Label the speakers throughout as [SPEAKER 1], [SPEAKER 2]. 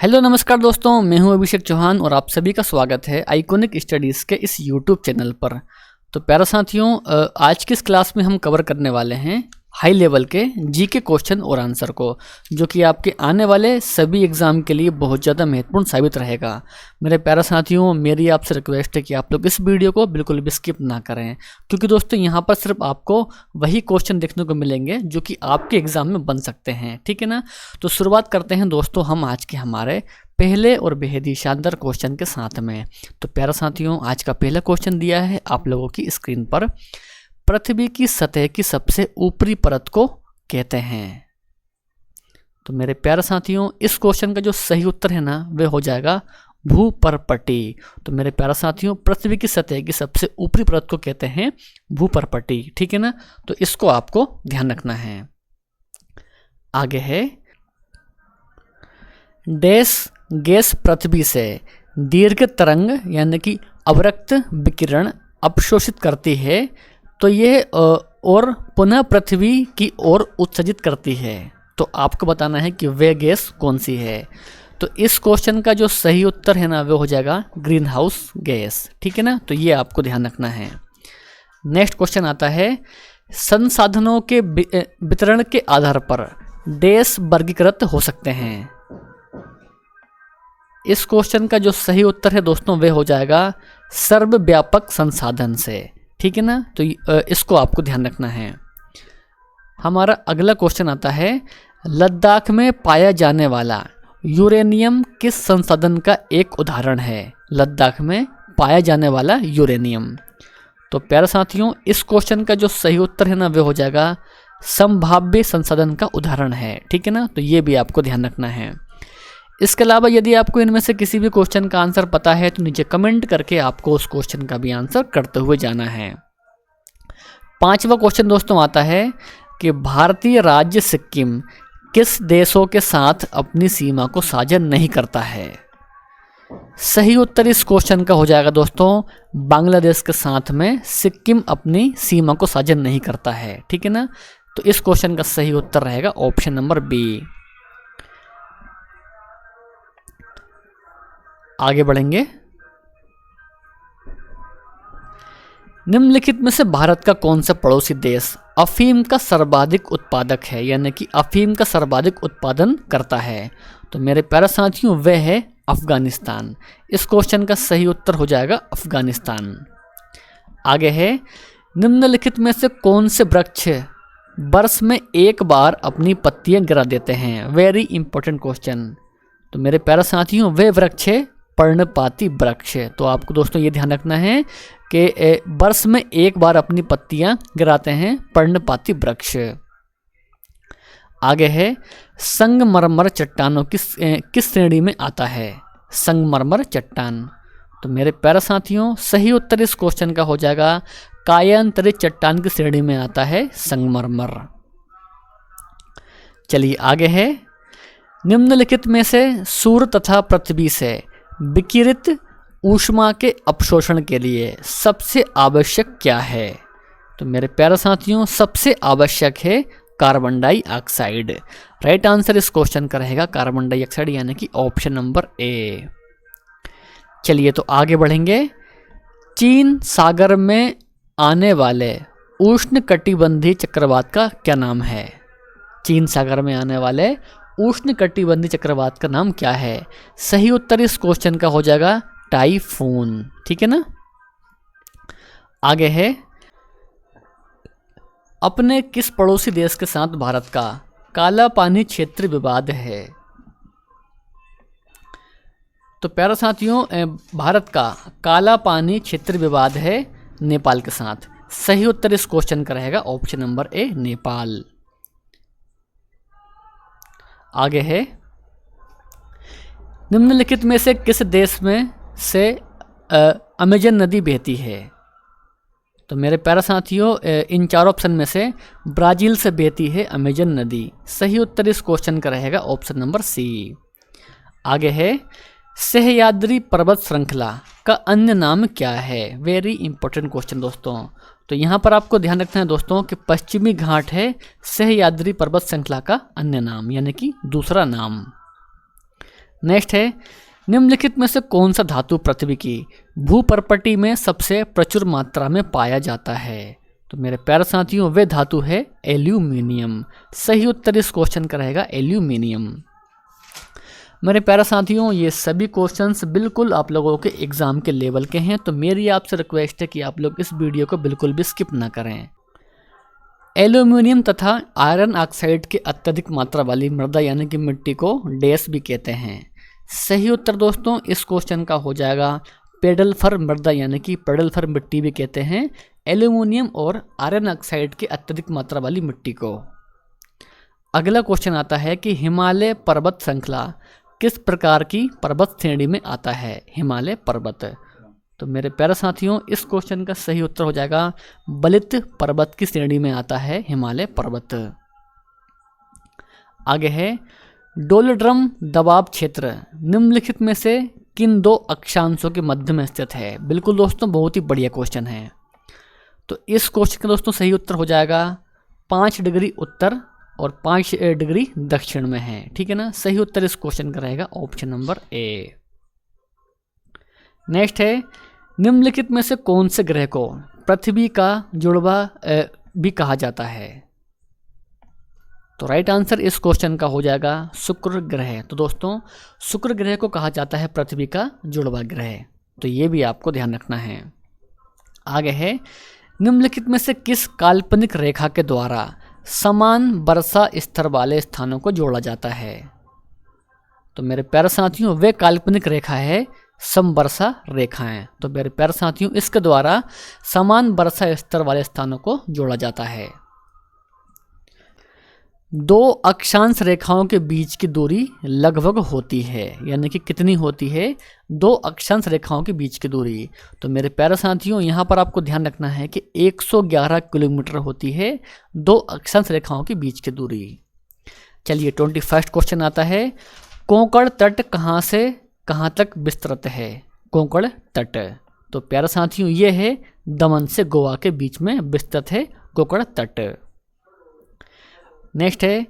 [SPEAKER 1] Hello नमस्कार दोस्तों, मैं हूं अभिषेक चौहान और आप सभी का स्वागत है आइकॉनिक स्टडीज़ के इस यूट्यूब चैनल पर। तो प्यारे साथियों, आज की इस क्लास में हम कवर करने वाले हैं हाई लेवल के जीके क्वेश्चन और आंसर को, जो कि आपके आने वाले सभी एग्ज़ाम के लिए बहुत ज़्यादा महत्वपूर्ण साबित रहेगा। मेरे प्यारे साथियों, मेरी आपसे रिक्वेस्ट है कि आप लोग इस वीडियो को बिल्कुल भी स्किप ना करें, क्योंकि दोस्तों यहाँ पर सिर्फ आपको वही क्वेश्चन देखने को मिलेंगे जो कि आपके एग्ज़ाम में बन सकते हैं। ठीक है ना। तो शुरुआत करते हैं दोस्तों हम आज के हमारे पहले और बेहद ही शानदार क्वेश्चन के साथ में। तो प्यारे साथियों, आज का पहला क्वेश्चन दिया है आप लोगों की स्क्रीन पर। पृथ्वी की सतह की सबसे ऊपरी परत को कहते हैं। तो मेरे प्यारे साथियों, इस क्वेश्चन का जो सही उत्तर है ना वह हो जाएगा भूपर्पटी। तो मेरे प्यारे साथियों, पृथ्वी की सतह की सबसे ऊपरी परत को कहते हैं भूपर्पटी। ठीक है ना। तो इसको आपको ध्यान रखना है। आगे है, डैश गैस पृथ्वी से दीर्घ तरंग यानी कि अवरक्त विकिरण अवशोषित करती है, तो यह और पुनः पृथ्वी की ओर उत्सर्जित करती है। तो आपको बताना है कि वह गैस कौन सी है। तो इस क्वेश्चन का जो सही उत्तर है ना वो हो जाएगा ग्रीन हाउस गैस। ठीक है ना। तो ये आपको ध्यान रखना है। नेक्स्ट क्वेश्चन आता है, संसाधनों के वितरण के आधार पर डैश वर्गीकृत हो सकते हैं। इस क्वेश्चन का जो सही उत्तर है दोस्तों वह हो जाएगा सर्वव्यापक संसाधन से। ठीक है ना। तो इसको आपको ध्यान रखना है। हमारा अगला क्वेश्चन आता है, लद्दाख में पाया जाने वाला यूरेनियम किस संसाधन का एक उदाहरण है। लद्दाख में पाया जाने वाला यूरेनियम। तो प्यारे साथियों, इस क्वेश्चन का जो सही उत्तर है ना वह हो जाएगा संभाव्य संसाधन का उदाहरण है। ठीक है ना। तो ये भी आपको ध्यान रखना है। इसके अलावा यदि आपको इनमें से किसी भी क्वेश्चन का आंसर पता है तो नीचे कमेंट करके आपको उस क्वेश्चन का भी आंसर करते हुए जाना है। पांचवा क्वेश्चन दोस्तों आता है कि भारतीय राज्य सिक्किम किस देशों के साथ अपनी सीमा को साझा नहीं करता है। सही उत्तर इस क्वेश्चन का हो जाएगा दोस्तों बांग्लादेश के साथ में सिक्किम अपनी सीमा को साझा नहीं करता है। ठीक है ना। तो इस क्वेश्चन का सही उत्तर रहेगा ऑप्शन नंबर बी। आगे बढ़ेंगे। निम्नलिखित में से भारत का कौन सा पड़ोसी देश अफीम का सर्वाधिक उत्पादक है, यानी कि अफीम का सर्वाधिक उत्पादन करता है। तो मेरे प्यारे साथियों, वह है अफगानिस्तान। इस क्वेश्चन का सही उत्तर हो जाएगा अफगानिस्तान। आगे है, निम्नलिखित में से कौन से वृक्ष वर्ष में एक बार अपनी पत्तियां गिरा देते हैं। Very important question. तो मेरे प्यारे साथियों, वह वृक्ष है पर्णपाती वृक्ष। तो आपको दोस्तों ये ध्यान रखना है कि वर्ष में एक बार अपनी पत्तियां गिराते हैं पर्णपाती वृक्ष। आगे है, संगमरमर चट्टानों किस श्रेणी में आता है। संगमरमर चट्टान। तो मेरे प्यारे साथियों, सही उत्तर इस क्वेश्चन का हो जाएगा कायांतरित चट्टान की श्रेणी में आता है संगमरमर। चलिए आगे है, निम्नलिखित में से सूर्य तथा पृथ्वी से विकिरित ऊष्मा के अवशोषण के लिए सबसे आवश्यक क्या है। तो मेरे प्यारे साथियों, सबसे आवश्यक है कार्बन डाइऑक्साइड। राइट आंसर इस क्वेश्चन का रहेगा कार्बन डाइऑक्साइड, यानी कि ऑप्शन नंबर ए। चलिए तो आगे बढ़ेंगे। चीन सागर में आने वाले उष्णकटिबंधीय चक्रवात का क्या नाम है। चीन सागर में आने वाले उष्णकटिबंधीय चक्रवात का नाम क्या है। सही उत्तर इस क्वेश्चन का हो जाएगा टाइफून। ठीक है ना। आगे है, अपने किस पड़ोसी देश के साथ भारत का काला पानी क्षेत्र विवाद है। तो प्यारे साथियों, भारत का काला पानी क्षेत्र विवाद है नेपाल के साथ। सही उत्तर इस क्वेश्चन का रहेगा ऑप्शन नंबर ए नेपाल। आगे है, निम्नलिखित में से किस देश में से अमेजन नदी बहती है। तो मेरे प्यारे साथियों, इन चार ऑप्शन में से ब्राज़ील से बहती है अमेजन नदी। सही उत्तर इस क्वेश्चन का रहेगा ऑप्शन नंबर सी। आगे है, सह्याद्री पर्वत श्रृंखला का अन्य नाम क्या है। वेरी इंपॉर्टेंट क्वेश्चन दोस्तों। तो यहाँ पर आपको ध्यान रखना है दोस्तों कि पश्चिमी घाट है सह्याद्री पर्वत श्रृंखला का अन्य नाम, यानी कि दूसरा नाम। नेक्स्ट है, निम्नलिखित में से कौन सा धातु पृथ्वी की भूपर्पटी में सबसे प्रचुर मात्रा में पाया जाता है? तो मेरे प्यारे साथियों, वे धातु है एल्यूमिनियम। सही उत्तर इस क्वेश्चन का रहेगा एल्यूमिनियम। मेरे प्यारे साथियों, ये सभी क्वेश्चंस बिल्कुल आप लोगों के एग्जाम के लेवल के हैं, तो मेरी आपसे रिक्वेस्ट है कि आप लोग इस वीडियो को बिल्कुल भी स्किप ना करें। एल्यूमिनियम तथा आयरन ऑक्साइड की अत्यधिक मात्रा वाली मृदा यानी कि मिट्टी को डैश भी कहते हैं। सही उत्तर दोस्तों इस क्वेश्चन का हो जाएगा पेडल्फर मृदा यानी कि पेडल्फर मिट्टी भी कहते हैं एल्यूमिनियम और आयरन ऑक्साइड की अत्यधिक मात्रा वाली मिट्टी को। अगला क्वेश्चन आता है कि हिमालय पर्वत श्रृंखला किस प्रकार की पर्वत श्रेणी में आता है? हिमालय पर्वत। तो मेरे प्यारे साथियों, इस क्वेश्चन का सही उत्तर हो जाएगा बलित पर्वत की श्रेणी में आता है हिमालय पर्वत। आगे है, डोलड्रम दबाव क्षेत्र निम्नलिखित में से किन दो अक्षांशों के मध्य में स्थित है? बिल्कुल दोस्तों, बहुत ही बढ़िया क्वेश्चन है। तो इस क्वेश्चन का दोस्तों सही उत्तर हो जाएगा 5 डिग्री उत्तर और 5 डिग्री दक्षिण में है। ठीक है ना। सही उत्तर इस क्वेश्चन का रहेगा ऑप्शन नंबर ए। नेक्स्ट है, निम्नलिखित में से कौन से ग्रह को पृथ्वी का जुड़वा भी कहा जाता है? तो राइट आंसर इस क्वेश्चन का हो जाएगा शुक्र ग्रह। तो दोस्तों, शुक्र ग्रह को कहा जाता है पृथ्वी का जुड़वा ग्रह, तो ये भी आपको ध्यान रखना है। आगे है, निम्नलिखित में से किस काल्पनिक रेखा के द्वारा समान वर्षा स्तर वाले स्थानों को जोड़ा जाता है? तो मेरे प्यारे साथियों, वे काल्पनिक रेखा है समवर्षा रेखाएं। तो मेरे प्यारे साथियों, इसके द्वारा समान वर्षा स्तर वाले स्थानों को जोड़ा जाता है। दो अक्षांश रेखाओं के बीच की दूरी लगभग होती है, यानी कि कितनी होती है? 2 अक्षांश रेखाओं के बीच की दूरी। तो मेरे प्यारे साथियों, यहाँ पर आपको ध्यान रखना है कि 111 किलोमीटर होती है 2 अक्षांश रेखाओं के बीच की दूरी। चलिए 21 क्वेश्चन आता है, कोंकण तट कहाँ से कहाँ तक विस्तृत है? कोंकण तट। तो प्यारे साथियों, ये है दमन से गोवा के बीच में विस्तृत है कोंकण तट। नेक्स्ट है,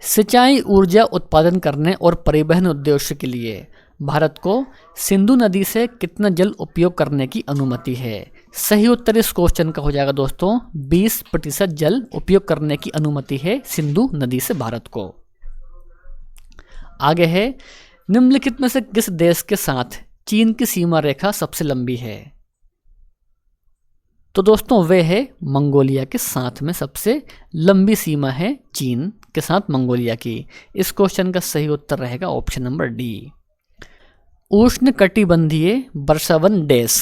[SPEAKER 1] सिंचाई ऊर्जा उत्पादन करने और परिवहन उद्देश्य के लिए भारत को सिंधु नदी से कितना जल उपयोग करने की अनुमति है? सही उत्तर इस क्वेश्चन का हो जाएगा दोस्तों 20% जल उपयोग करने की अनुमति है सिंधु नदी से भारत को। आगे है, निम्नलिखित में से किस देश के साथ चीन की सीमा रेखा सबसे लंबी है? तो दोस्तों, वे है मंगोलिया के साथ में सबसे लंबी सीमा है चीन के साथ मंगोलिया की। इस क्वेश्चन का सही उत्तर रहेगा ऑप्शन नंबर डी। उष्णकटिबंधीय वर्षावन डैश।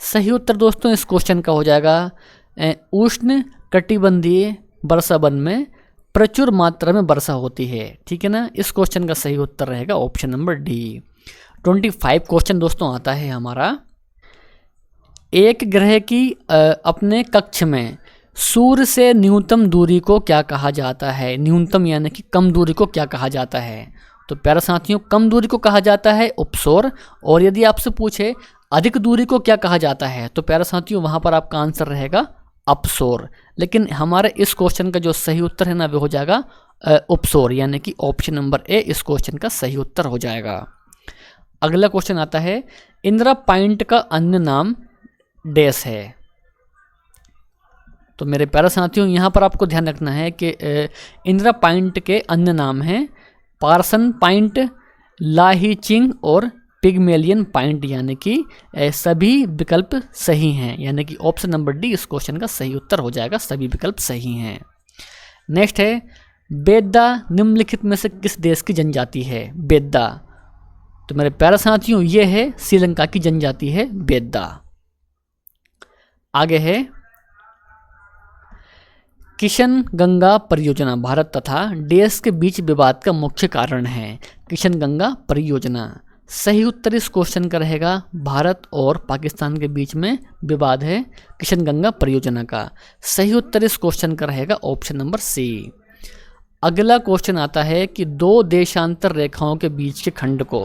[SPEAKER 1] सही उत्तर दोस्तों इस क्वेश्चन का हो जाएगा उष्णकटिबंधीय वर्षावन में प्रचुर मात्रा में वर्षा होती है। ठीक है ना। इस क्वेश्चन का सही उत्तर रहेगा ऑप्शन नंबर डी। 25 क्वेश्चन दोस्तों आता है हमारा, एक ग्रह की अपने कक्ष में सूर्य से न्यूनतम दूरी को क्या कहा जाता है? न्यूनतम यानी कि कम दूरी को क्या कहा जाता है? तो प्यारे साथियों, कम दूरी को कहा जाता है उपसौर, और यदि आपसे पूछे अधिक दूरी को क्या कहा जाता है, तो प्यारे साथियों वहाँ पर आपका आंसर रहेगा अपसौर। लेकिन हमारे इस क्वेश्चन का जो सही उत्तर है ना, वो हो जाएगा उपसौर, यानी कि ऑप्शन नंबर ए इस क्वेश्चन का सही उत्तर हो जाएगा। अगला क्वेश्चन आता है, इंदिरा पॉइंट का अन्य नाम डैश है। तो मेरे प्यारे साथियों, यहाँ पर आपको ध्यान रखना है कि इंदिरा पॉइंट के अन्य नाम हैं पार्सन पॉइंट, लाहीचिंग और पिगमेलियन पॉइंट, यानी कि सभी विकल्प सही हैं, यानी कि ऑप्शन नंबर डी इस क्वेश्चन का सही उत्तर हो जाएगा, सभी विकल्प सही हैं। नेक्स्ट है, बेद्दा निम्नलिखित में से किस देश की जनजाति है? बेद्दा। तो मेरे प्यारे साथियों, ये है श्रीलंका की जनजाति है बेद्दा। आगे है, किशन गंगा परियोजना भारत तथा देश के बीच विवाद का मुख्य कारण है। किशन गंगा परियोजना। सही उत्तर इस क्वेश्चन का रहेगा भारत और पाकिस्तान के बीच में विवाद है किशन गंगा परियोजना का। सही उत्तर इस क्वेश्चन का रहेगा ऑप्शन नंबर सी। अगला क्वेश्चन आता है कि 2 देशांतर रेखाओं के बीच के खंड को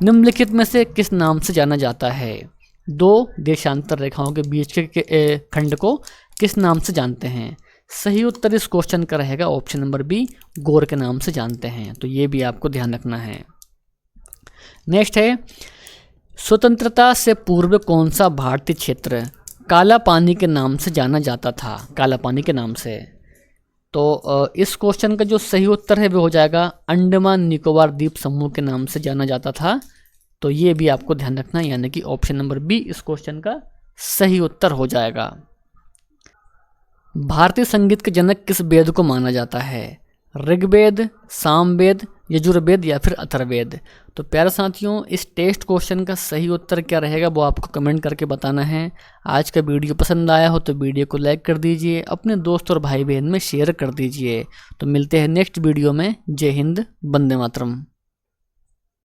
[SPEAKER 1] निम्नलिखित में से किस नाम से जाना जाता है? 2 देशांतर रेखाओं के बीच के खंड को किस नाम से जानते हैं? सही उत्तर इस क्वेश्चन का रहेगा ऑप्शन नंबर बी, गौर के नाम से जानते हैं। तो ये भी आपको ध्यान रखना है। नेक्स्ट है, स्वतंत्रता से पूर्व कौन सा भारतीय क्षेत्र काला पानी के नाम से जाना जाता था? काला पानी के नाम से। तो इस क्वेश्चन का जो सही उत्तर है वो हो जाएगा अंडमान निकोबार द्वीप समूह के नाम से जाना जाता था। तो ये भी आपको ध्यान रखना है, यानी कि ऑप्शन नंबर बी इस क्वेश्चन का सही उत्तर हो जाएगा। भारतीय संगीत के जनक किस वेद को माना जाता है? ऋग्वेद, सामवेद, यजुर्वेद या फिर अथर्ववेद? तो प्यारे साथियों, इस टेस्ट क्वेश्चन का सही उत्तर क्या रहेगा वो आपको कमेंट करके बताना है। आज का वीडियो पसंद आया हो तो वीडियो को लाइक कर दीजिए, अपने दोस्त और भाई बहन में शेयर कर दीजिए। तो मिलते हैं नेक्स्ट वीडियो में। जय हिंद, वंदे मातरम।